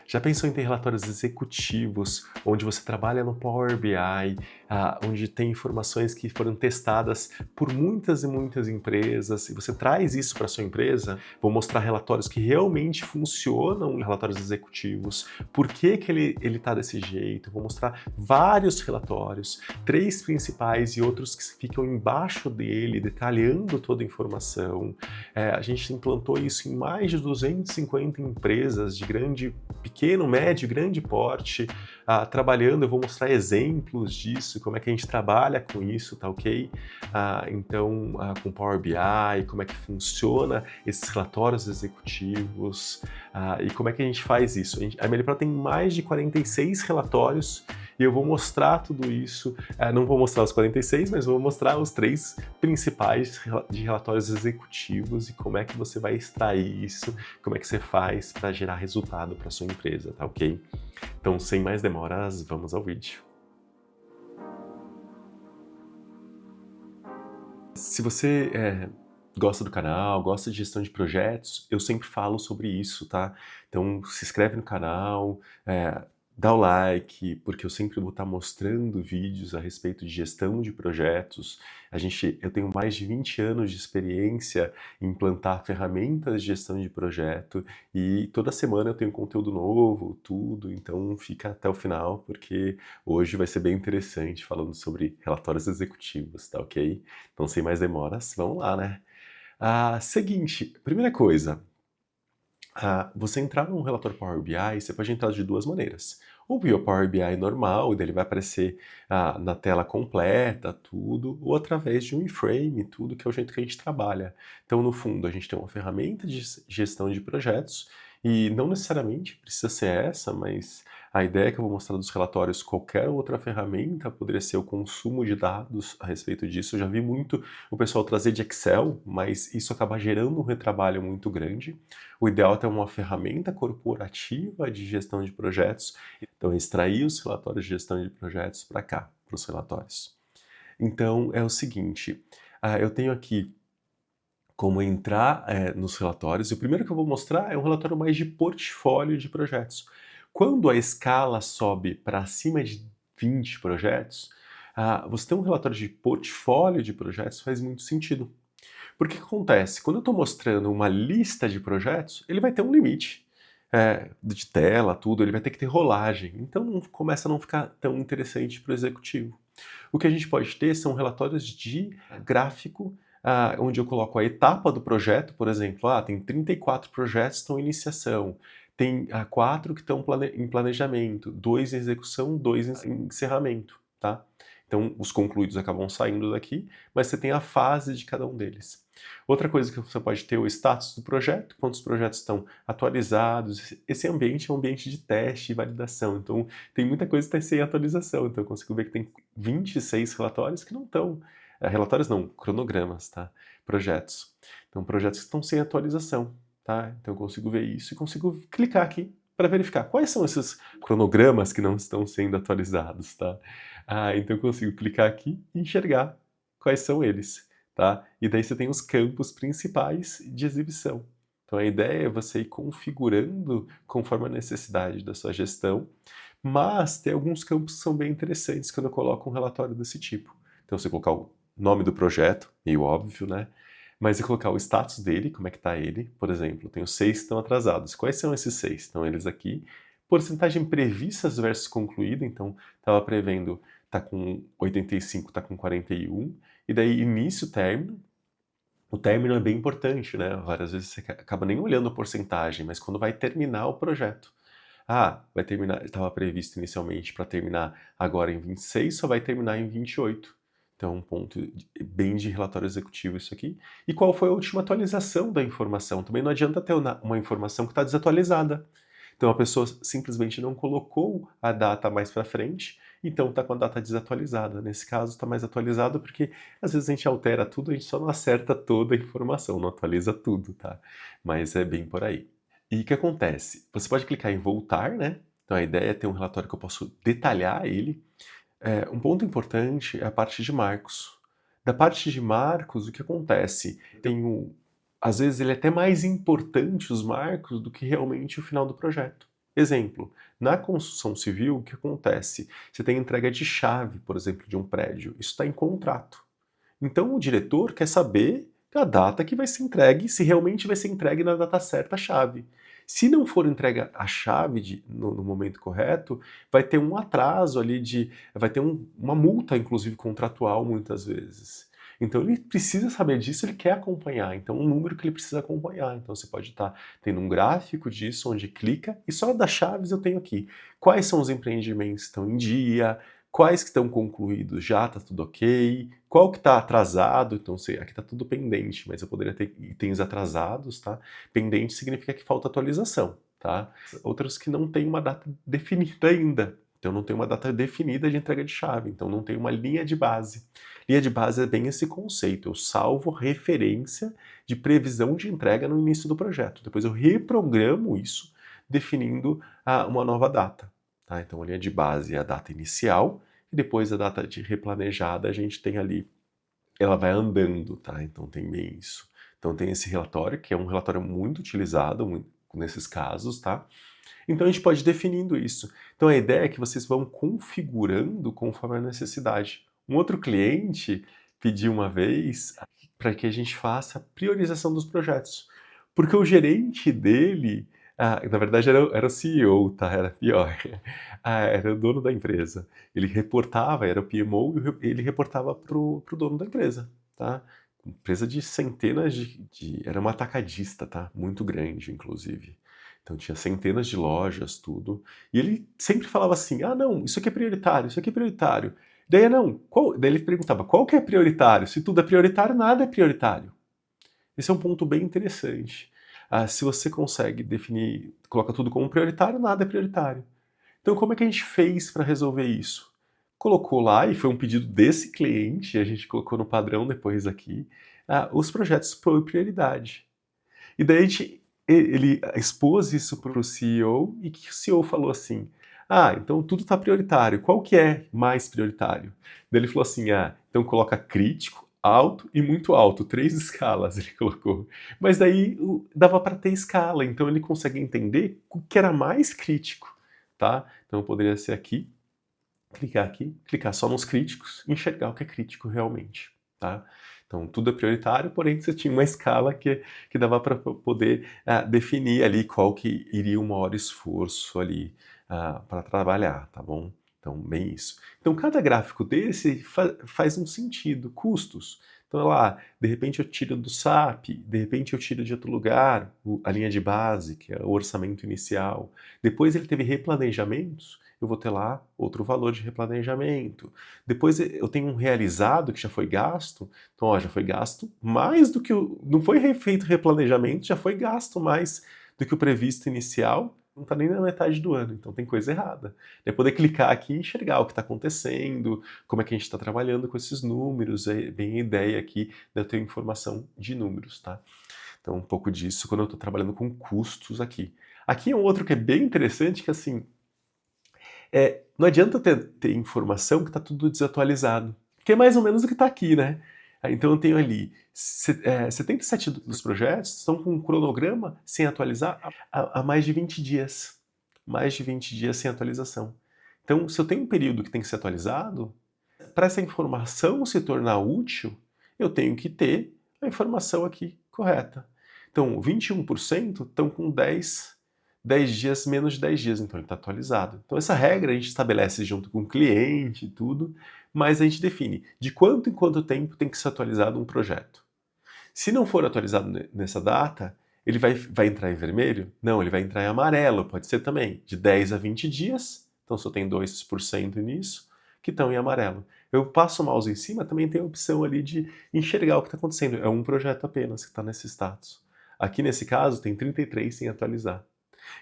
Já pensou em ter relatórios executivos, onde você trabalha no Power BI, onde tem informações que foram testadas por muitas e muitas empresas, e você traz isso para sua empresa? Vou mostrar relatórios que realmente funcionam em relatórios executivos, por que que ele está desse jeito, vou mostrar vários relatórios, 3 principais e outros que ficam embaixo dele, detalhando toda a informação. A gente implantou isso em mais de 250 empresas de pequeno, médio e grande porte, trabalhando. Eu vou mostrar exemplos disso, como é que a gente trabalha com isso, tá ok? Então, com Power BI, como é que funciona esses relatórios executivos, e como é que a gente faz isso. A Melipro tem mais de 46 relatórios e eu vou mostrar tudo isso. Não vou mostrar os 46, mas vou mostrar os 3 principais de relatórios executivos e como é que você vai extrair isso, como é que você faz para gerar resultado para sua empresa, tá ok? Então, sem mais demoras, vamos ao vídeo. Se você gosta do canal, gosta de gestão de projetos, eu sempre falo sobre isso, tá? Então, se inscreve no canal, dá o like, porque eu sempre vou estar mostrando vídeos a respeito de gestão de projetos. Eu tenho mais de 20 anos de experiência em implantar ferramentas de gestão de projeto e toda semana eu tenho conteúdo novo, tudo, então fica até o final, porque hoje vai ser bem interessante falando sobre relatórios executivos, tá ok? Então, sem mais demoras, vamos lá, né? Seguinte, primeira coisa, você entrar num relatório Power BI, você pode entrar de 2 maneiras. Ou via o Power BI normal, e daí ele vai aparecer na tela completa, tudo, ou através de um iframe, tudo, que é o jeito que a gente trabalha. Então, no fundo, a gente tem uma ferramenta de gestão de projetos, e não necessariamente precisa ser essa, mas a ideia que eu vou mostrar dos relatórios, qualquer outra ferramenta, poderia ser o consumo de dados a respeito disso. Eu já vi muito o pessoal trazer de Excel, mas isso acaba gerando um retrabalho muito grande. O ideal é ter uma ferramenta corporativa de gestão de projetos, então extrair os relatórios de gestão de projetos para cá, para os relatórios. Então é o seguinte, eu tenho aqui como entrar nos relatórios, e o primeiro que eu vou mostrar é um relatório mais de portfólio de projetos. Quando a escala sobe para acima de 20 projetos, você ter um relatório de portfólio de projetos faz muito sentido. Porque o que acontece? Quando eu estou mostrando uma lista de projetos, ele vai ter um limite de tela, tudo, ele vai ter que ter rolagem. Então começa a não ficar tão interessante para o executivo. O que a gente pode ter são relatórios de gráfico, onde eu coloco a etapa do projeto, por exemplo, tem 34 projetos que estão em iniciação, tem 4 que estão em planejamento, 2 em execução, 2 em encerramento, tá? Então, os concluídos acabam saindo daqui, mas você tem a fase de cada um deles. Outra coisa que você pode ter é o status do projeto, quantos projetos estão atualizados. Esse ambiente é um ambiente de teste e validação, então tem muita coisa que está sem atualização. Então eu consigo ver que tem 26 relatórios que não estão. Relatórios não, cronogramas, tá? Projetos. Então, projetos que estão sem atualização, tá? Então eu consigo ver isso e consigo clicar aqui para verificar quais são esses cronogramas que não estão sendo atualizados, tá? Então eu consigo clicar aqui e enxergar quais são eles, tá? E daí você tem os campos principais de exibição. Então a ideia é você ir configurando conforme a necessidade da sua gestão, mas tem alguns campos que são bem interessantes quando eu coloco um relatório desse tipo. Então você colocar o nome do projeto, meio óbvio, né? Mas colocar o status dele, como é que está ele, por exemplo, tenho 6 que estão atrasados. Quais são esses 6? Estão eles aqui. Porcentagem previstas versus concluída, então estava prevendo, está com 85, está com 41, e daí início, término. O término é bem importante, né? Várias vezes você acaba nem olhando a porcentagem, mas quando vai terminar o projeto. Vai terminar, estava previsto inicialmente para terminar agora em 26, só vai terminar em 28. Então, um ponto bem de relatório executivo isso aqui. E qual foi a última atualização da informação? Também não adianta ter uma informação que está desatualizada. Então, a pessoa simplesmente não colocou a data mais para frente, então está com a data desatualizada. Nesse caso, está mais atualizado porque às vezes a gente altera tudo, a gente só não acerta toda a informação, não atualiza tudo, tá? Mas é bem por aí. E o que acontece? Você pode clicar em voltar, né? Então a ideia é ter um relatório que eu posso detalhar ele. Um ponto importante é a parte de marcos. Da parte de marcos, o que acontece? Às vezes ele é até mais importante os marcos do que realmente o final do projeto. Exemplo, na construção civil, o que acontece? Você tem entrega de chave, por exemplo, de um prédio. Isso está em contrato. Então o diretor quer saber a data que vai ser entregue, se realmente vai ser entregue na data certa a chave. Se não for entregue a chave no momento correto, vai ter um atraso ali vai ter uma multa, inclusive contratual, muitas vezes. Então ele precisa saber disso, ele quer acompanhar. Então um número que ele precisa acompanhar. Então você pode estar tendo um gráfico disso, onde clica, e só das chaves eu tenho aqui. Quais são os empreendimentos que estão em dia, quais que estão concluídos já, está tudo ok, qual que está atrasado, então aqui está tudo pendente, mas eu poderia ter itens atrasados, tá? Pendente significa que falta atualização, tá? Outros que não tem uma data definida ainda, então não tem uma data definida de entrega de chave, então não tem uma linha de base. Linha de base é bem esse conceito, eu salvo referência de previsão de entrega no início do projeto, depois eu reprogramo isso definindo uma nova data. Tá? Então a linha de base é a data inicial, e depois a data de replanejada a gente tem ali, ela vai andando, tá? Então tem bem isso. Então tem esse relatório, que é um relatório muito utilizado nesses casos, tá? Então a gente pode ir definindo isso. Então a ideia é que vocês vão configurando conforme a necessidade. Um outro cliente pediu uma vez para que a gente faça a priorização dos projetos, porque o gerente dele, na verdade era o CEO, tá? Era pior. Era o dono da empresa. Ele reportava, era o PMO, e ele reportava pro dono da empresa, tá? Empresa de centenas era uma atacadista, tá? Muito grande, inclusive. Então tinha centenas de lojas, tudo. E ele sempre falava assim: ah, não, isso aqui é prioritário, isso aqui é prioritário. Daí não, daí ele perguntava: qual que é prioritário? Se tudo é prioritário, nada é prioritário. Esse é um ponto bem interessante. Se você consegue definir, coloca tudo como prioritário, nada é prioritário. Então, como é que a gente fez para resolver isso? Colocou lá, e foi um pedido desse cliente, a gente colocou no padrão depois aqui, os projetos por prioridade. E daí ele expôs isso para o CEO, e que o CEO falou assim: então tudo está prioritário, qual que é mais prioritário? Daí ele falou assim: então coloca crítico, alto e muito alto, 3 escalas ele colocou. Mas daí dava para ter escala, então ele consegue entender o que era mais crítico, tá? Então poderia ser aqui, clicar só nos críticos e enxergar o que é crítico realmente, tá? Então tudo é prioritário, porém você tinha uma escala que dava para poder definir ali qual que iria o maior esforço ali para trabalhar, tá bom? Então, bem isso. Então cada gráfico desse faz um sentido, custos. Então lá, de repente eu tiro do SAP, de repente eu tiro de outro lugar, a linha de base, que é o orçamento inicial. Depois ele teve replanejamentos, eu vou ter lá outro valor de replanejamento. Depois eu tenho um realizado que já foi gasto, então já foi gasto mais do que não foi feito replanejamento, já foi gasto mais do que o previsto inicial, não está nem na metade do ano, então tem coisa errada. É poder clicar aqui e enxergar o que está acontecendo, como é que a gente está trabalhando com esses números, é bem a ideia aqui de eu ter informação de números, tá? Então um pouco disso quando eu estou trabalhando com custos aqui. Aqui é um outro que é bem interessante, que assim, não adianta ter informação que está tudo desatualizado, que é mais ou menos o que está aqui, né? Então eu tenho ali 77 dos projetos estão com um cronograma sem atualizar há mais de 20 dias. Mais de 20 dias sem atualização. Então, se eu tenho um período que tem que ser atualizado, para essa informação se tornar útil, eu tenho que ter a informação aqui correta. Então, 21% estão com 10 dias, menos de 10 dias, então ele está atualizado. Então essa regra a gente estabelece junto com o cliente e tudo, mas a gente define de quanto em quanto tempo tem que ser atualizado um projeto. Se não for atualizado nessa data, ele vai entrar em vermelho? Não, ele vai entrar em amarelo, pode ser também, de 10 a 20 dias, então só tem 2% nisso, que estão em amarelo. Eu passo o mouse em cima, também tem a opção ali de enxergar o que está acontecendo. É um projeto apenas que está nesse status. Aqui nesse caso tem 33 sem atualizar.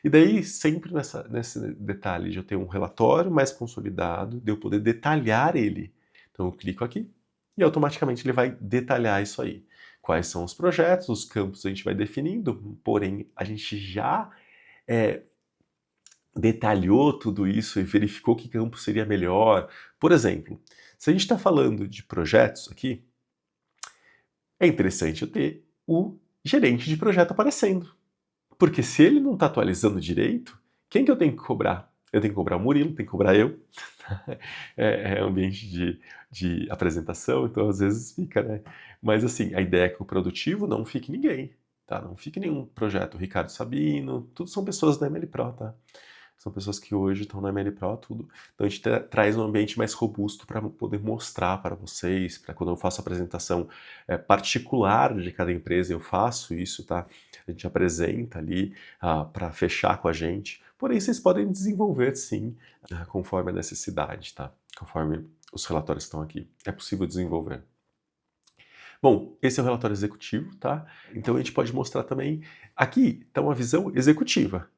E daí, sempre nesse detalhe de eu ter um relatório mais consolidado, de eu poder detalhar ele. Então eu clico aqui e automaticamente ele vai detalhar isso aí. Quais são os projetos, os campos a gente vai definindo, porém a gente já detalhou tudo isso e verificou que campo seria melhor. Por exemplo, se a gente está falando de projetos aqui, é interessante eu ter o gerente de projeto aparecendo. Porque se ele não está atualizando direito, Quem que eu tenho que cobrar? Eu tenho que cobrar o Murilo, tenho que cobrar eu. É ambiente de apresentação, então às vezes fica, né? Mas assim, a ideia é que o produtivo não fique ninguém, tá? Não fique nenhum projeto. O Ricardo Sabino, tudo são pessoas da ML Pro, tá? São pessoas que hoje estão na ML Pro, tudo. Então a gente traz um ambiente mais robusto para poder mostrar para vocês, para quando eu faço a apresentação particular de cada empresa, eu faço isso, tá? A gente apresenta ali para fechar com a gente. Porém, vocês podem desenvolver sim, conforme a necessidade, tá? Conforme os relatórios estão aqui. É possível desenvolver. Bom, esse é o relatório executivo, tá? Então a gente pode mostrar também. Aqui está uma visão executiva.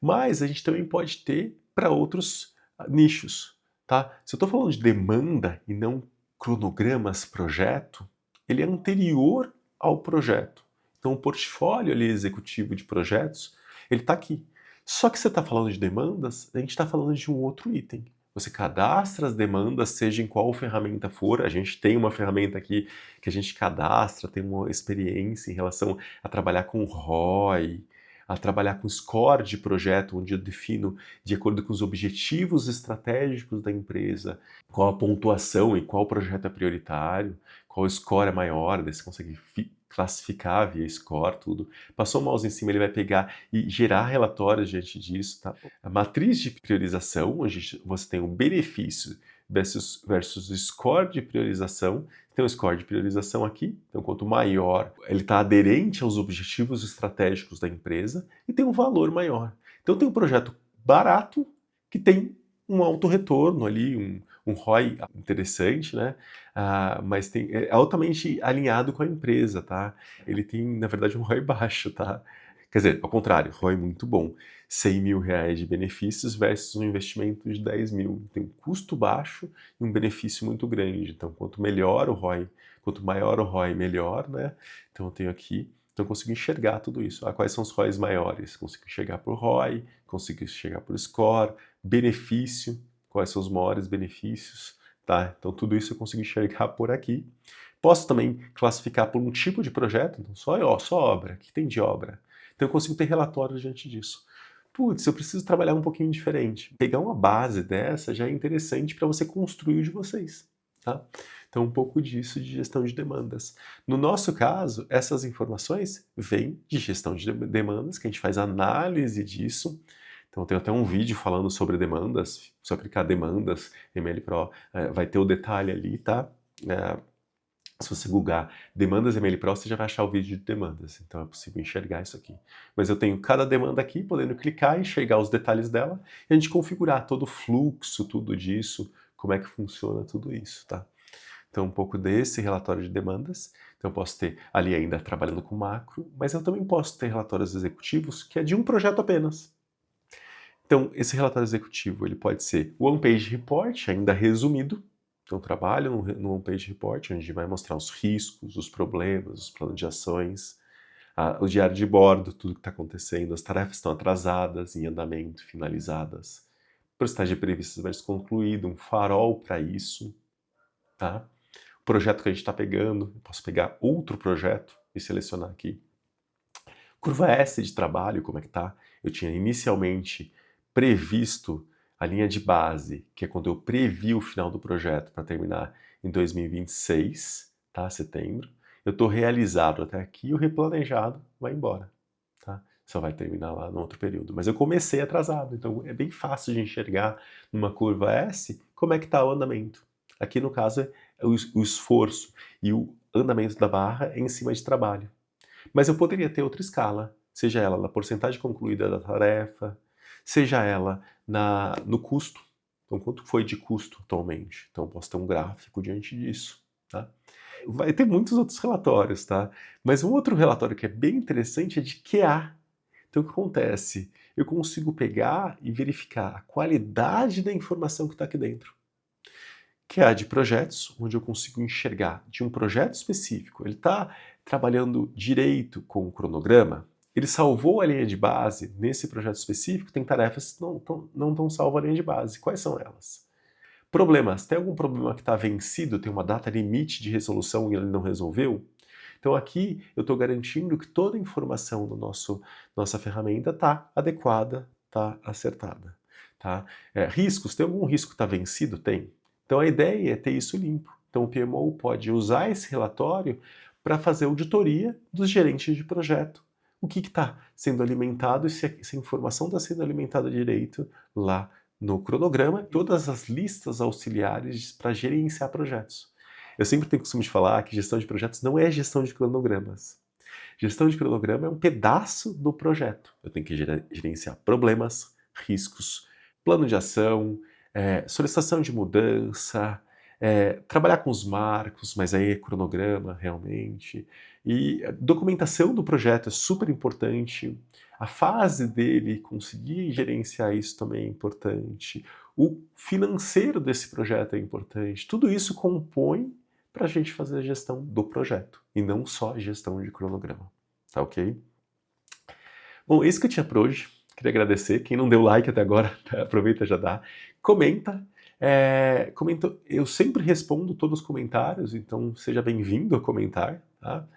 Mas a gente também pode ter para outros nichos, tá? Se eu estou falando de demanda e não cronogramas, projeto, ele é anterior ao projeto. Então o portfólio ali executivo de projetos, ele está aqui. Só que você está falando de demandas, a gente está falando de um outro item. Você cadastra as demandas, seja em qual ferramenta for. A gente tem uma ferramenta aqui que a gente cadastra, tem uma experiência em relação a trabalhar com ROI, a trabalhar com score de projeto, onde eu defino, de acordo com os objetivos estratégicos da empresa, qual a pontuação e qual projeto é prioritário, qual score é maior, daí você consegue classificar via score, tudo. Passou o mouse em cima, ele vai pegar e gerar relatórios diante disso, tá? A matriz de priorização, onde você tem o benefício versus o score de priorização. Tem um score de priorização aqui, então quanto maior ele está aderente aos objetivos estratégicos da empresa e tem um valor maior. Então tem um projeto barato que tem um alto retorno ali, um ROI interessante, né? Mas é altamente alinhado com a empresa, tá? Ele tem, na verdade, um ROI baixo, tá? Quer dizer, ao contrário, ROI muito bom. 100 mil reais de benefícios versus um investimento de 10 mil. Tem um custo baixo e um benefício muito grande. Então, quanto melhor o ROI, quanto maior o ROI, melhor, né? Então, eu tenho aqui, então eu consigo enxergar tudo isso. Quais são os ROIs maiores? Consigo chegar para o ROI, consigo chegar para o score, benefício, quais são os maiores benefícios, tá? Então, tudo isso eu consigo enxergar por aqui. Posso também classificar por um tipo de projeto, então só obra, o que tem de obra? Então eu consigo ter relatórios diante disso. Putz, eu preciso trabalhar um pouquinho diferente. Pegar uma base dessa já é interessante para você construir o de vocês, tá? Então um pouco disso de gestão de demandas. No nosso caso, essas informações vêm de gestão de demandas, que a gente faz análise disso. Então tem até um vídeo falando sobre demandas, só clicar demandas, ML Pro, vai ter o detalhe ali, tá? Se você googar demandas ML Pro, você já vai achar o vídeo de demandas. Então é possível enxergar isso aqui. Mas eu tenho cada demanda aqui, podendo clicar e enxergar os detalhes dela, e a gente configurar todo o fluxo, tudo disso, como é que funciona tudo isso, tá? Então um pouco desse relatório de demandas. Então eu posso ter ali ainda trabalhando com macro, mas eu também posso ter relatórios executivos que é de um projeto apenas. Então esse relatório executivo ele pode ser o one-page report, ainda resumido. Então, trabalho no One-Page Report, onde a gente vai mostrar os riscos, os problemas, os planos de ações, o diário de bordo, tudo que está acontecendo, as tarefas estão atrasadas, em andamento, finalizadas, porcentagem prevista versus concluído, um farol para isso, tá? O projeto que a gente está pegando, eu posso pegar outro projeto e selecionar aqui. Curva S de trabalho, como é que tá? Eu tinha inicialmente previsto a linha de base, que é quando eu previ o final do projeto para terminar em 2026, tá? Setembro. Eu estou realizado até aqui, o replanejado vai embora, tá? Só vai terminar lá no outro período. Mas eu comecei atrasado, então é bem fácil de enxergar numa curva S como é que está o andamento. Aqui no caso é o esforço e o andamento da barra é em cima de trabalho. Mas eu poderia ter outra escala, seja ela na porcentagem concluída da tarefa, seja ela no custo. Então, quanto foi de custo atualmente? Então, eu posso ter um gráfico diante disso, tá? Vai ter muitos outros relatórios, tá? Mas um outro relatório que é bem interessante é de QA. Então, o que acontece? Eu consigo pegar e verificar a qualidade da informação que está aqui dentro. QA de projetos, onde eu consigo enxergar de um projeto específico. Ele está trabalhando direito com o cronograma, ele salvou a linha de base nesse projeto específico, tem tarefas que não estão salvas a linha de base. Quais são elas? Problemas. Tem algum problema que está vencido, tem uma data limite de resolução e ele não resolveu? Então aqui eu estou garantindo que toda a informação do nossa ferramenta está adequada, está acertada, tá? Riscos, tem algum risco que está vencido? Tem. Então a ideia é ter isso limpo. Então o PMO pode usar esse relatório para fazer auditoria dos gerentes de projeto. O que está sendo alimentado e se a informação está sendo alimentada direito lá no cronograma, todas as listas auxiliares para gerenciar projetos. Eu sempre tenho costume de falar que gestão de projetos não é gestão de cronogramas. Gestão de cronograma é um pedaço do projeto. Eu tenho que gerenciar problemas, riscos, plano de ação, solicitação de mudança, trabalhar com os marcos, mas aí é cronograma realmente. E a documentação do projeto é super importante. A fase dele, conseguir gerenciar isso também é importante. O financeiro desse projeto é importante. Tudo isso compõe para a gente fazer a gestão do projeto e não só a gestão de cronograma. Tá ok? Bom, é isso que eu tinha por hoje. Queria agradecer. Quem não deu like até agora, aproveita e já dá. Comenta. Comenta. Eu sempre respondo todos os comentários, então seja bem-vindo a comentar. Tá?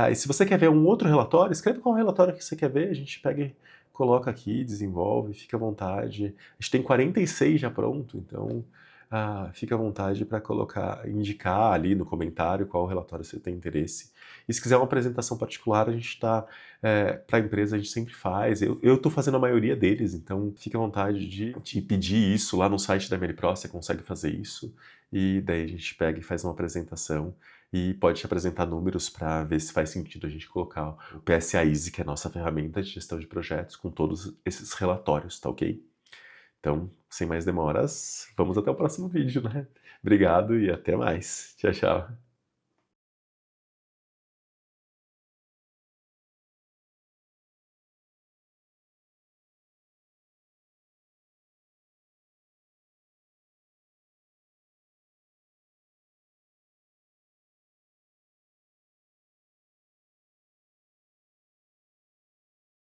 E se você quer ver um outro relatório, escreve qual relatório que você quer ver, a gente pega e coloca aqui, desenvolve, fica à vontade. A gente tem 46 já pronto, então fica à vontade para indicar ali no comentário qual relatório você tem interesse. E se quiser uma apresentação particular, a gente está, para a empresa a gente sempre faz. Eu estou fazendo a maioria deles, então fica à vontade de pedir isso lá no site da MLPro, você consegue fazer isso. E daí a gente pega e faz uma apresentação e pode te apresentar números para ver se faz sentido a gente colocar o PSA Easy, que é a nossa ferramenta de gestão de projetos, com todos esses relatórios, tá ok? Então, sem mais demoras, vamos até o próximo vídeo, né? Obrigado e até mais. Tchau, tchau.